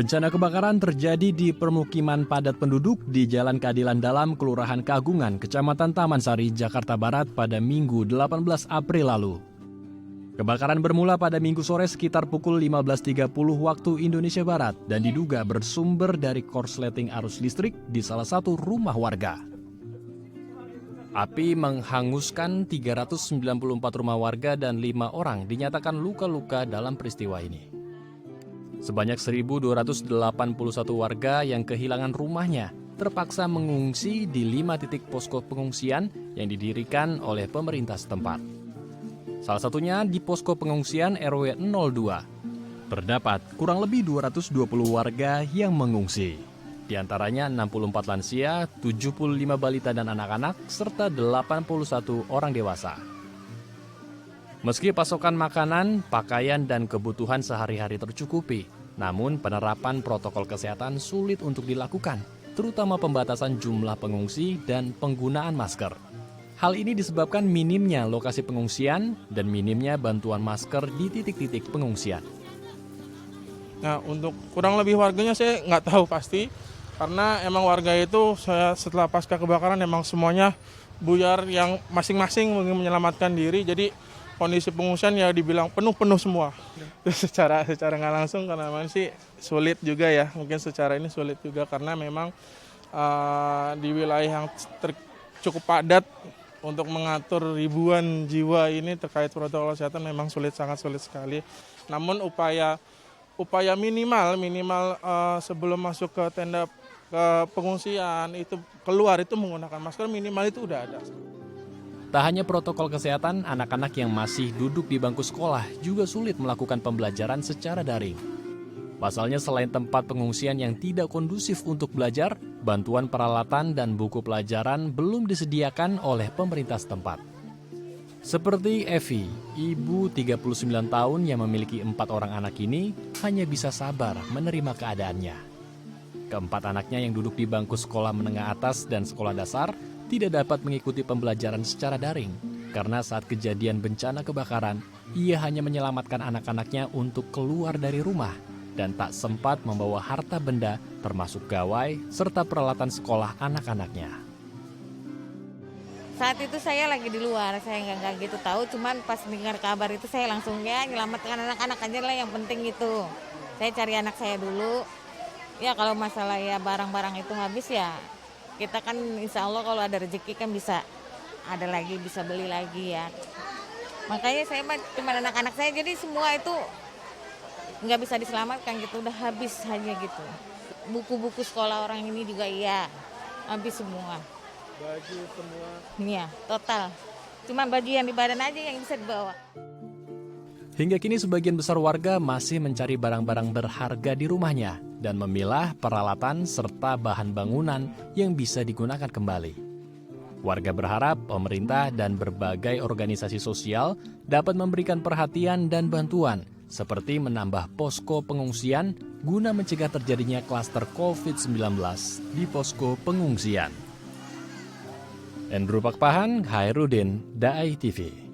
Bencana kebakaran terjadi di permukiman padat penduduk di Jalan Keadilan Dalam, Kelurahan Kagungan, Kecamatan Taman Sari, Jakarta Barat pada Minggu 18 April lalu. Kebakaran bermula pada Minggu sore sekitar pukul 15.30 waktu Indonesia Barat dan diduga bersumber dari korsleting arus listrik di salah satu rumah warga. Api menghanguskan 394 rumah warga dan 5 orang dinyatakan luka-luka dalam peristiwa ini. Sebanyak 1.281 warga yang kehilangan rumahnya terpaksa mengungsi di 5 titik posko pengungsian yang didirikan oleh pemerintah setempat. Salah satunya di posko pengungsian RW 02. Terdapat kurang lebih 220 warga yang mengungsi. Di antaranya 64 lansia, 75 balita dan anak-anak, serta 81 orang dewasa. Meski pasokan makanan, pakaian, dan kebutuhan sehari-hari tercukupi, namun penerapan protokol kesehatan sulit untuk dilakukan, terutama pembatasan jumlah pengungsi dan penggunaan masker. Hal ini disebabkan minimnya lokasi pengungsian dan minimnya bantuan masker di titik-titik pengungsian. Nah, untuk kurang lebih warganya saya nggak tahu pasti, karena emang warga itu saya setelah pasca kebakaran emang semuanya buyar yang masing-masing menyelamatkan diri, jadi kondisi pengungsian ya dibilang penuh semua. Secara nggak langsung karena memang sih sulit juga ya, mungkin secara ini sulit juga karena memang di wilayah yang cukup padat untuk mengatur ribuan jiwa ini terkait protokol kesehatan memang sangat sulit sekali. Namun upaya minimal sebelum masuk ke tenda ke pengungsian itu keluar itu menggunakan masker minimal itu udah ada. Tak hanya protokol kesehatan, anak-anak yang masih duduk di bangku sekolah juga sulit melakukan pembelajaran secara daring. Pasalnya selain tempat pengungsian yang tidak kondusif untuk belajar, bantuan peralatan dan buku pelajaran belum disediakan oleh pemerintah setempat. Seperti Evi, ibu 39 tahun yang memiliki 4 orang anak ini hanya bisa sabar menerima keadaannya. Keempat anaknya yang duduk di bangku sekolah menengah atas dan sekolah dasar tidak dapat mengikuti pembelajaran secara daring karena saat kejadian bencana kebakaran, ia hanya menyelamatkan anak-anaknya untuk keluar dari rumah dan tak sempat membawa harta benda termasuk gawai serta peralatan sekolah anak-anaknya. Saat itu saya lagi di luar, saya nggak gitu tahu, cuman pas dengar kabar itu saya langsung nyelamatkan anak-anak aja lah yang penting itu. Saya cari anak saya dulu, ya kalau masalah ya barang-barang itu habis ya, kita kan insya Allah kalau ada rezeki kan bisa ada lagi, bisa beli lagi ya. Makanya saya cuma anak-anak saya, jadi semua itu nggak bisa diselamatkan gitu, udah habis hanya gitu. Buku-buku sekolah orang ini juga iya, habis semua. Baju semua? Iya, total. Cuma baju yang di badan aja yang bisa dibawa. Hingga kini sebagian besar warga masih mencari barang-barang berharga di rumahnya dan memilah peralatan serta bahan bangunan yang bisa digunakan kembali. Warga berharap pemerintah dan berbagai organisasi sosial dapat memberikan perhatian dan bantuan seperti menambah posko pengungsian guna mencegah terjadinya klaster COVID-19 di posko pengungsian. Endru Pakpahan, Khairuddin, Dai TV.